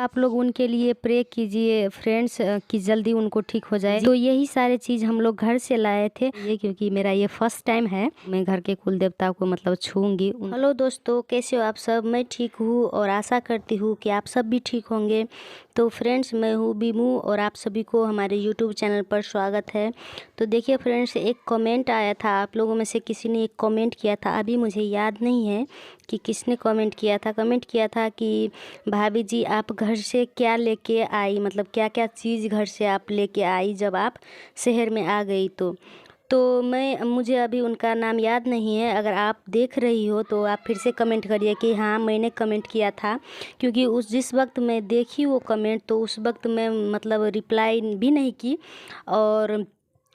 आप लोग उनके लिए प्रे कीजिए फ्रेंड्स कि जल्दी उनको ठीक हो जाए। तो यही सारे चीज़ हम लोग घर से लाए थे ये, क्योंकि मेरा ये फर्स्ट टाइम है मैं घर के कुल देवता को मतलब छूंगी। हेलो दोस्तों, कैसे हो आप सब? मैं ठीक हूँ और आशा करती हूँ कि आप सब भी ठीक होंगे। तो फ्रेंड्स, मैं हूँ बीमू और आप सभी को हमारे यूट्यूब चैनल पर स्वागत है। तो देखिए फ्रेंड्स, एक कमेंट आया था, आप लोगों में से किसी ने एक कमेंट किया था, अभी मुझे याद नहीं है कि किसने कमेंट किया था। कमेंट किया था कि भाभी जी आप घर से क्या लेके आई, मतलब क्या क्या चीज़ घर से आप लेके आई जब आप शहर में आ गई। तो मुझे अभी उनका नाम याद नहीं है। अगर आप देख रही हो तो आप फिर से कमेंट करिए कि हाँ मैंने कमेंट किया था, क्योंकि जिस वक्त मैं देखी वो कमेंट तो उस वक्त मैं मतलब रिप्लाई भी नहीं की। और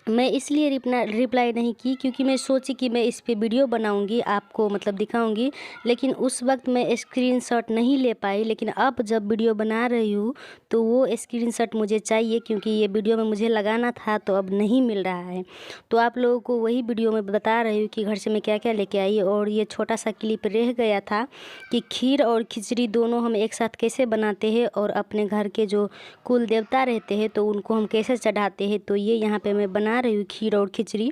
मैं इसलिए रिप्लाई नहीं की क्योंकि मैं सोची कि मैं इस पे वीडियो बनाऊंगी, आपको मतलब दिखाऊंगी, लेकिन उस वक्त मैं स्क्रीनशॉट नहीं ले पाई। लेकिन अब जब वीडियो बना रही हूँ तो वो स्क्रीनशॉट मुझे चाहिए, क्योंकि ये वीडियो में मुझे लगाना था तो अब नहीं मिल रहा है। तो आप लोगों को वही वीडियो में बता रही हूँ कि घर से मैं क्या क्या लेके आई। और ये छोटा सा क्लिप रह गया था कि खीर और खिचड़ी दोनों हम एक साथ कैसे बनाते हैं और अपने घर के जो कुल देवता रहते हैं तो उनको हम कैसे चढ़ाते हैं। तो ये यहाँ पे मैं बना रही हूँ खीर और खिचड़ी।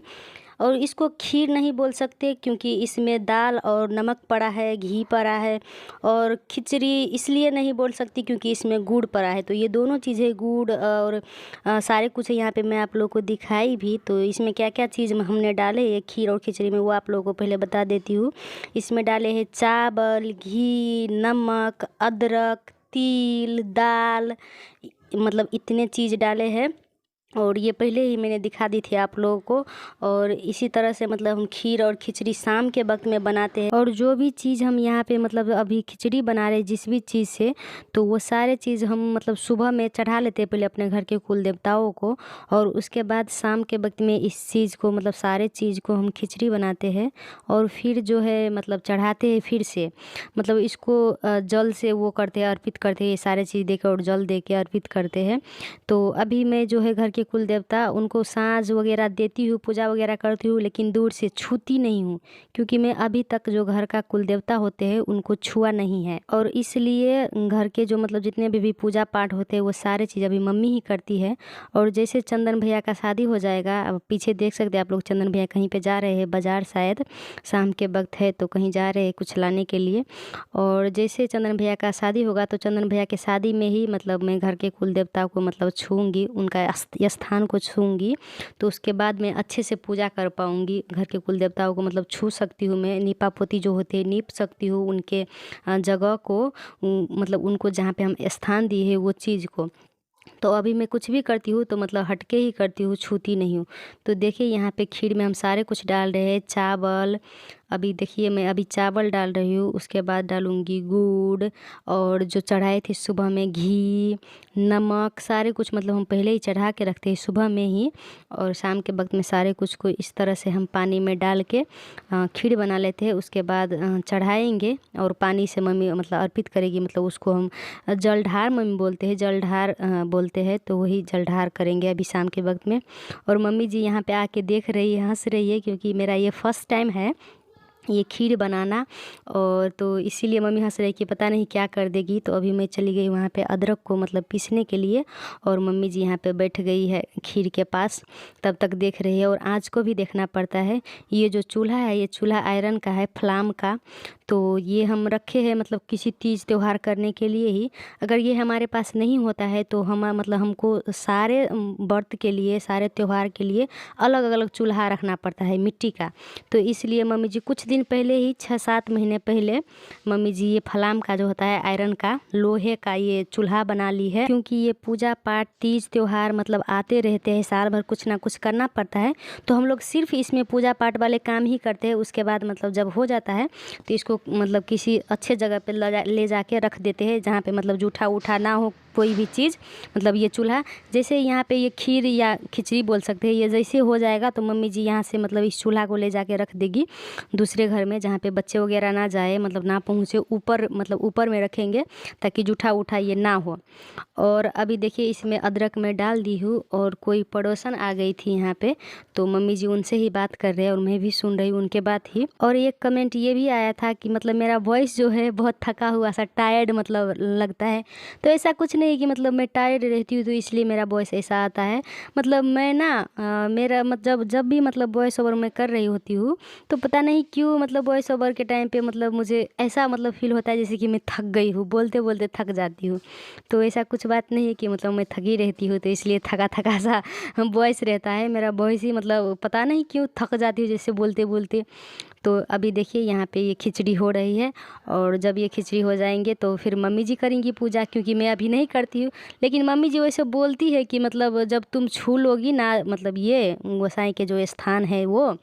और इसको खीर नहीं बोल सकते क्योंकि इसमें दाल और नमक पड़ा है, घी पड़ा है। और खिचड़ी इसलिए नहीं बोल सकती क्योंकि इसमें गुड़ पड़ा है। तो ये दोनों चीज़ें गुड़ और सारे कुछ यहाँ पे मैं आप लोगों को दिखाई भी। तो इसमें क्या क्या चीज़ हमने डाले ये खीर और खिचड़ी में वो आप लोगों को पहले बता देती हूँ। इसमें डाले हैं चावल, घी, नमक, अदरक, तिल, दाल, मतलब इतने चीज़ डाले हैं। और ये पहले ही मैंने दिखा दी थी आप लोगों को। और इसी तरह से मतलब हम खीर और खिचड़ी शाम के वक्त में बनाते हैं। और जो भी चीज़ हम यहाँ पे मतलब अभी खिचड़ी बना रहे जिस भी चीज़ से, तो वो सारे चीज़ हम मतलब सुबह में चढ़ा लेते हैं पहले अपने घर के कुल देवताओं को। और उसके बाद शाम के वक्त में इस चीज़ को मतलब सारे चीज़ को हम खिचड़ी बनाते हैं। और फिर जो है मतलब चढ़ाते हैं फिर से, मतलब इसको जल से वो करते हैं, अर्पित करते हैं, ये सारे चीज़ देकर और जल दे के अर्पित करते हैं। तो अभी मैं जो है घर के कुल देवता उनको साँझ वगैरह देती हूँ, पूजा वगैरह करती हूँ, लेकिन दूर से छूती नहीं हूँ क्योंकि मैं अभी तक जो घर का कुल देवता होते हैं उनको छुआ नहीं है। और इसलिए घर के जो मतलब जितने भी पूजा पाठ होते हैं वो सारे चीज़ अभी मम्मी ही करती है। और जैसे चंदन भैया का शादी हो जाएगा, अब पीछे देख सकते हैं आप लोग, चंदन भैया कहीं पे जा रहे हैं बाज़ार, शायद शाम के वक्त है तो कहीं जा रहे हैं कुछ लाने के लिए। और जैसे चंदन भैया का शादी होगा तो चंदन भैया के शादी में ही मतलब मैं घर के कुल देवता को मतलब छूँगी, उनका स्थान को छूँगी। तो उसके बाद मैं अच्छे से पूजा कर पाऊँगी घर के कुल देवताओं को, मतलब छू सकती हूँ मैं, नीपा पोती जो होते हैं नीप सकती हूँ उनके जगह को, मतलब उनको जहाँ पे हम स्थान दिए हैं वो चीज़ को। तो अभी मैं कुछ भी करती हूँ तो मतलब हटके ही करती हूँ, छूती नहीं हूँ। तो देखिए यहाँ पे खीर में हम सारे कुछ डाल रहे हैं, चावल, अभी देखिए मैं अभी चावल डाल रही हूँ, उसके बाद डालूँगी गुड़, और जो चढ़ाए थे सुबह में घी, नमक, सारे कुछ मतलब हम पहले ही चढ़ा के रखते हैं सुबह में ही। और शाम के वक्त में सारे कुछ को इस तरह से हम पानी में डाल के खीर बना लेते हैं। उसके बाद चढ़ाएंगे और पानी से मम्मी मतलब अर्पित करेगी, मतलब उसको हम जलढार मम्मी बोलते हैं, जलढार बोलते हैं, तो वही जलढार करेंगे अभी शाम के वक्त में। और मम्मी जी यहाँ पे आके देख रही है, हंस रही है क्योंकि मेरा ये फर्स्ट टाइम है ये खीर बनाना। और तो इसीलिए मम्मी हंस रही कि पता नहीं क्या कर देगी। तो अभी मैं चली गई वहाँ पे अदरक को मतलब पीसने के लिए, और मम्मी जी यहाँ पे बैठ गई है खीर के पास, तब तक देख रही है। और आँच को भी देखना पड़ता है। ये जो चूल्हा है ये चूल्हा आयरन का है, फ्लाम का। तो ये हम रखे हैं मतलब किसी तीज त्यौहार करने के लिए ही। अगर ये हमारे पास नहीं होता है तो हम मतलब हमको सारे व्रत के लिए, सारे त्यौहार के लिए अलग अलग चूल्हा रखना पड़ता है मिट्टी का। तो इसलिए मम्मी जी कुछ दिन पहले ही 6-7 महीने पहले मम्मी जी ये फलाम का जो होता है आयरन का, लोहे का ये चूल्हा बना ली है। क्योंकि ये पूजा पाठ तीज त्यौहार मतलब आते रहते हैं, साल भर कुछ ना कुछ करना पड़ता है। तो हम लोग सिर्फ इसमें पूजा पाठ वाले काम ही करते हैं। उसके बाद मतलब जब हो जाता है तो इसको मतलब किसी अच्छे जगह पे ले जाके रख देते हैं जहाँ पे मतलब जूठा उठा ना हो कोई भी चीज़। मतलब ये चूल्हा जैसे यहाँ पे ये खीर या खिचड़ी बोल सकते हैं, ये जैसे हो जाएगा तो मम्मी जी यहाँ से मतलब इस चूल्हा को ले जाके रख देगी दूसरे घर में जहाँ पे बच्चे वगैरह ना जाए, मतलब ना पहुँचे, ऊपर मतलब ऊपर में रखेंगे ताकि जूठा उठा ये ना हो। और अभी देखिए इसमें अदरक मैं डाल दी हूँ। और कोई पड़ोसन आ गई थी यहाँ पे, तो मम्मी जी उनसे ही बात कर रहे हैं और मैं भी सुन रही हूँ उनके बात ही। और एक कमेंट ये भी आया था कि मतलब मेरा वॉइस जो है बहुत थका हुआ सा टायर्ड मतलब लगता है। तो ऐसा कुछ नहीं है कि मतलब मैं टायर्ड रहती हूँ तो इसलिए मेरा वॉइस ऐसा आता है। मतलब मैं ना मेरा मतलब जब भी मतलब वॉइस ओवर मैं कर रही होती हूँ तो पता नहीं क्यों मतलब वॉइस ओवर के टाइम पे मतलब मुझे ऐसा मतलब फील होता है जैसे कि मैं थक गई हूँ, बोलते बोलते थक जाती हूँ। तो ऐसा कुछ बात नहीं है कि मतलब मैं थकी रहती हूँ तो इसलिए थका थका सा वॉइस रहता है। मेरा वॉइस ही मतलब पता नहीं क्यों थक जाती हूँ जैसे बोलते बोलते। तो अभी देखिए यहाँ पे ये खिचड़ी हो रही है और जब ये खिचड़ी हो जाएंगे तो फिर मम्मी जी करेंगी पूजा, क्योंकि मैं अभी नहीं करती हूँ। लेकिन मम्मी जी वैसे बोलती है कि मतलब जब तुम छू लोगी ना मतलब ये गोसाई के जो स्थान है वो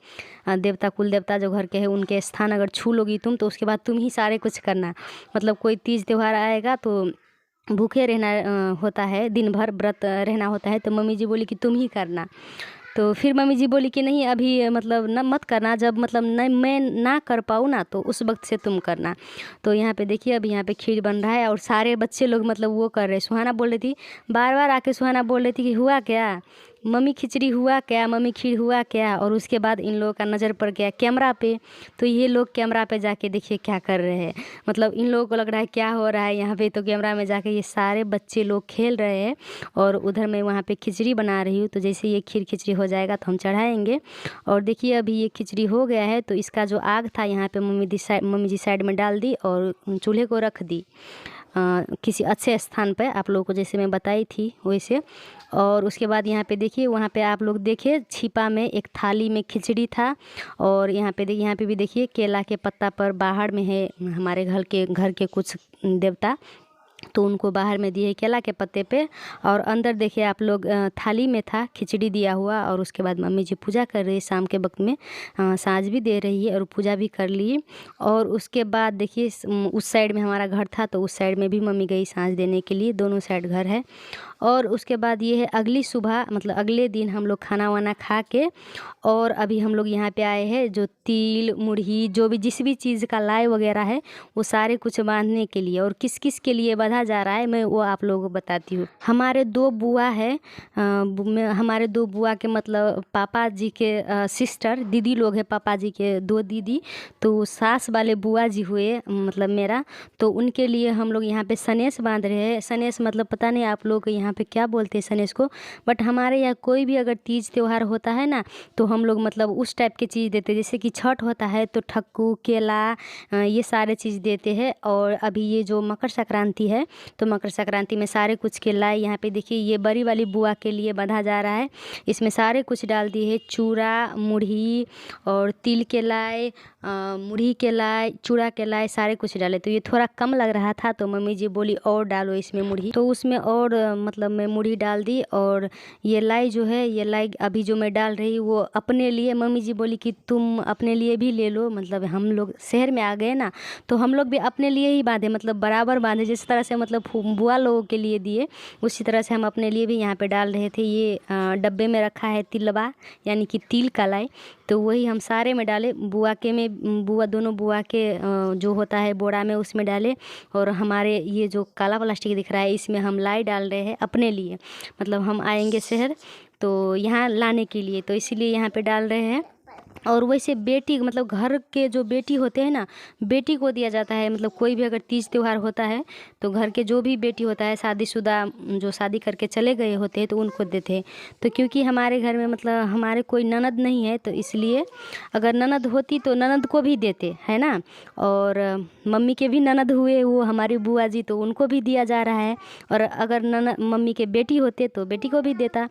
देवता कुल देवता जो घर के हैं उनके स्थान अगर छू लोगी तुम तो उसके बाद तुम ही सारे कुछ करना। मतलब कोई तीज त्यौहार आएगा तो भूखे रहना होता है, दिन भर व्रत रहना होता है। तो मम्मी जी बोली कि तुम ही करना। तो फिर मम्मी जी बोली कि नहीं अभी मतलब न मत करना, जब मतलब न मैं ना कर पाऊँ ना तो उस वक्त से तुम करना। तो यहाँ पे देखिए अभी यहाँ पे खीर बन रहा है और सारे बच्चे लोग मतलब वो कर रहे। सुहाना बोल रही थी, बार बार आके सुहाना बोल रही थी कि हुआ क्या मम्मी, खिचड़ी हुआ क्या, मम्मी खीर हुआ क्या। और उसके बाद इन लोगों का नज़र पड़ गया कैमरा पे। तो ये लोग कैमरा पे जाके देखिए क्या कर रहे हैं। मतलब इन लोगों को लग रहा है क्या हो रहा है यहाँ पे। तो कैमरा में जाके ये सारे बच्चे लोग खेल रहे हैं और उधर मैं वहाँ पे खिचड़ी बना रही हूँ। तो जैसे ये खीर खिचड़ी हो जाएगा तो हम चढ़ाएंगे। और देखिए अभी ये खिचड़ी हो गया है तो इसका जो आग था यहाँ पे मम्मी जी साइड में डाल दी और चूल्हे को रख दी किसी अच्छे स्थान पर, आप लोगों को जैसे मैं बताई थी वैसे। और उसके बाद यहाँ पे देखिए वहाँ पे आप लोग देखिए छिपा में एक थाली में खिचड़ी था। और यहाँ पे भी देखिए केला के पत्ता पर बाहर में है हमारे घर के कुछ देवता, तो उनको बाहर में दिए केला के पत्ते पे। और अंदर देखिए आप लोग थाली में था खिचड़ी दिया हुआ। और उसके बाद मम्मी जी पूजा कर रही है शाम के वक्त में, साँझ भी दे रही है और पूजा भी कर ली। और उसके बाद देखिए उस साइड में हमारा घर था तो उस साइड में भी मम्मी गई साँझ देने के लिए, दोनों साइड घर है। और उसके बाद ये है अगली सुबह मतलब अगले दिन हम लोग खाना वाना खा के और अभी हम लोग यहाँ पे आए हैं जो तिल मुरही जो भी जिस भी चीज़ का लाई वगैरह है वो सारे कुछ बांधने के लिए। और किस किस के लिए बांधा जा रहा है मैं वो आप लोगों को बताती हूँ। हमारे दो बुआ है, हमारे दो बुआ के मतलब पापा जी के सिस्टर दीदी लोग हैं, पापा जी के दो दीदी। तो सास वाले बुआ जी हुए मतलब मेरा, तो उनके लिए हम लोग यहाँ पे सनेस बांध रहे हैं। सनेस मतलब पता नहीं आप लोग यहाँ पे क्या बोलते हैं सनेस को, बट हमारे यहाँ कोई भी अगर तीज त्यौहार होता है ना तो हम लोग मतलब उस टाइप की चीज़ देते हैं। जैसे कि छठ होता है तो ठक्कू केला ये सारे चीज़ देते हैं। और अभी ये जो मकर संक्रांति है तो मकर संक्रांति में सारे कुछ के लाई यहाँ पे देखिए ये बड़ी वाली बुआ के लिए बंधा जा रहा है। इसमें सारे कुछ डाल दिए है, चूड़ा मुरही और तिल के लाई, मुरही के लाई, चूड़ा के लाई सारे कुछ डाले। तो ये थोड़ा कम लग रहा था तो मम्मी जी बोली और डालो इसमें मुरही, तो उसमें और मतलब मैं मुरही डाल दी। और ये लाई जो है ये लाई अभी जो मैं डाल रही वो अपने लिए, मम्मी जी बोली कि तुम अपने लिए भी ले लो। मतलब हम लोग शहर में आ गए ना तो हम लोग भी अपने लिए ही बांधे, मतलब बराबर बांधे जिस तरह से मतलब बुआ लोगों के लिए दिए उसी तरह से हम अपने लिए भी यहाँ पे डाल रहे थे। ये डब्बे में रखा है तिलवा यानी कि तिल का लाई, तो वही हम सारे में डाले। बुआ के में बुआ दोनों बुआ के जो होता है बोरा में उसमें डाले। और हमारे ये जो काला प्लास्टिक दिख रहा है इसमें हम लाई डाल रहे हैं अपने लिए, मतलब हम आएंगे शहर तो यहाँ लाने के लिए तो इसीलिए यहाँ पे डाल रहे हैं। और वैसे बेटी मतलब घर के जो बेटी होते हैं ना बेटी को दिया जाता है। मतलब कोई भी अगर तीज त्यौहार होता है तो घर के जो भी बेटी होता है शादीशुदा जो शादी करके चले गए होते हैं तो उनको देते हैं। तो क्योंकि हमारे घर में मतलब हमारे कोई ननद नहीं है तो इसलिए अगर ननद होती तो ननद को भी देते है ना। और मम्मी के भी ननद हुए वो हमारी बुआ जी तो उनको भी दिया जा रहा है। और अगर ननद मम्मी के बेटी होते तो बेटी को भी देता,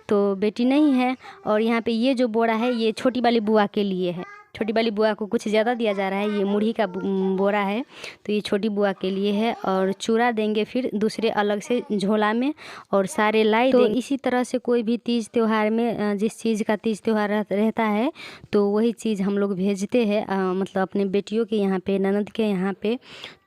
तो बेटी नहीं है। और यहाँ पे ये जो बोरा है ये छोटी वाली बुआ के लिए है, छोटी वाली बुआ को कुछ ज़्यादा दिया जा रहा है। ये मुरही का बोरा है तो ये छोटी बुआ के लिए है। और चूड़ा देंगे फिर दूसरे अलग से झोला में और सारे लाई तो इसी तरह से कोई भी तीज त्यौहार में जिस चीज़ का तीज त्यौहार रहता है तो वही चीज़ हम लोग भेजते हैं मतलब अपने बेटियों के यहाँ पे ननद के यहाँ पे।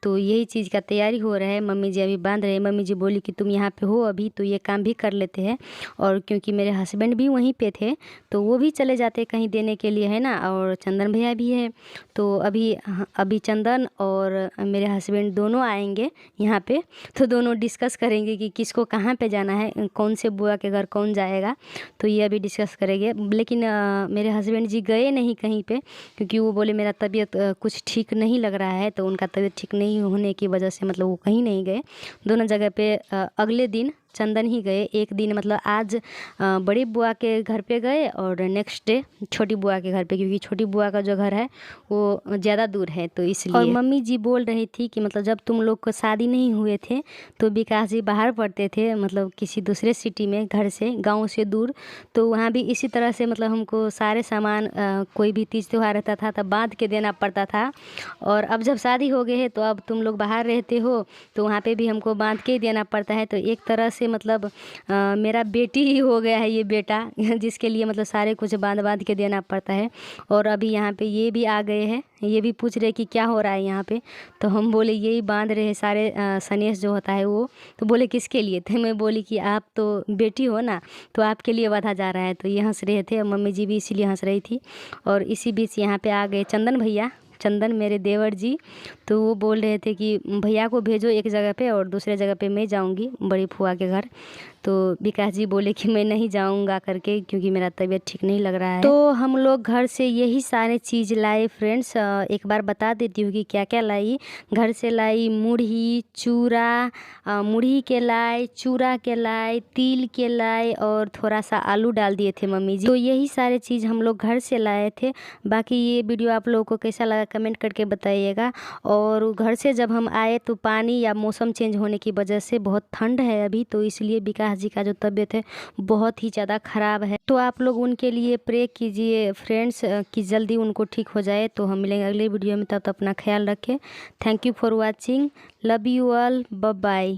तो यही चीज़ का तैयारी हो रहा है। मम्मी जी अभी बांध रहे हैं। मम्मी जी बोली कि तुम यहाँ पे हो अभी, तो ये काम भी कर लेते हैं। और क्योंकि मेरे हस्बैंड भी वहीं पे थे तो वो भी चले जाते कहीं देने के लिए, है ना। और चंदन भैया भी है। तो अभी चंदन और मेरे हस्बैंड दोनों आएंगे यहाँ पे, तो दोनों डिस्कस करेंगे कि किसको कहाँ पे जाना है, कौन से बुआ के घर कौन जाएगा। तो ये अभी डिस्कस करेंगे। लेकिन मेरे हस्बैंड जी गए नहीं कहीं पे, क्योंकि वो बोले मेरा तबीयत कुछ ठीक नहीं लग रहा है। तो उनका तबीयत ठीक नहीं होने की वजह से मतलब वो कहीं नहीं गए। दोनों जगह पे अगले दिन चंदन ही गए। एक दिन मतलब आज बड़ी बुआ के घर पे गए और नेक्स्ट डे छोटी बुआ के घर पे, क्योंकि छोटी बुआ का जो घर है वो ज़्यादा दूर है तो इसलिए। और मम्मी जी बोल रही थी कि मतलब जब तुम लोग को शादी नहीं हुए थे तो विकास जी बाहर पढ़ते थे, मतलब किसी दूसरे सिटी में, घर से, गांव से दूर। तो वहाँ भी इसी तरह से मतलब हमको सारे सामान कोई भी तीज त्यौहार रहता था तब बांध के देना पड़ता था। और अब जब शादी हो गई है तो अब तुम लोग बाहर रहते हो तो वहाँ पे भी हमको बांध के ही देना पड़ता है। तो एक तरह से मतलब मेरा बेटी ही हो गया है ये बेटा, जिसके लिए मतलब सारे कुछ बांध बांध के देना पड़ता है। और अभी यहाँ पे ये भी आ गए हैं, ये भी पूछ रहे कि क्या हो रहा है यहाँ पे। तो हम बोले यही बांध रहे हैं सारे सनेस जो होता है वो। तो बोले किसके लिए थे, मैं बोली कि आप तो बेटी हो ना, तो आपके लिए बांधा जा रहा है। तो ये हंस रहे थे और मम्मी जी भी इसीलिए हंस रही थी। और इसी बीच यहाँ पे आ गए चंदन भैया, चंदन मेरे देवर जी। तो वो बोल रहे थे कि भैया को भेजो एक जगह पे और दूसरे जगह पे मैं जाऊंगी बड़ी फुआ के घर। तो विकास जी बोले कि मैं नहीं जाऊंगा करके, क्योंकि मेरा तबीयत ठीक नहीं लग रहा है। तो हम लोग घर से यही सारे चीज़ लाए फ्रेंड्स। एक बार बता देती हूँ कि क्या क्या लाई। घर से लाई मुढ़ी, चूरा, मुढ़ी के लाए, चूरा के लाए, तिल के लाए और थोड़ा सा आलू डाल दिए थे मम्मी जी। तो यही सारे चीज़ हम लोग घर से लाए थे। बाकी ये वीडियो आप लोगों को कैसा लगा कमेंट करके बताइएगा। और घर से जब हम आए तो पानी या मौसम चेंज होने की वजह से बहुत ठंड है अभी, तो इसलिए विकास जी का जो तबीयत है बहुत ही ज़्यादा ख़राब है। तो आप लोग उनके लिए प्रे कीजिए फ्रेंड्स कि जल्दी उनको ठीक हो जाए। तो हम मिलेंगे अगले वीडियो में, तब तक अपना ख्याल रखें। Thank you for watching, love you all, bye bye.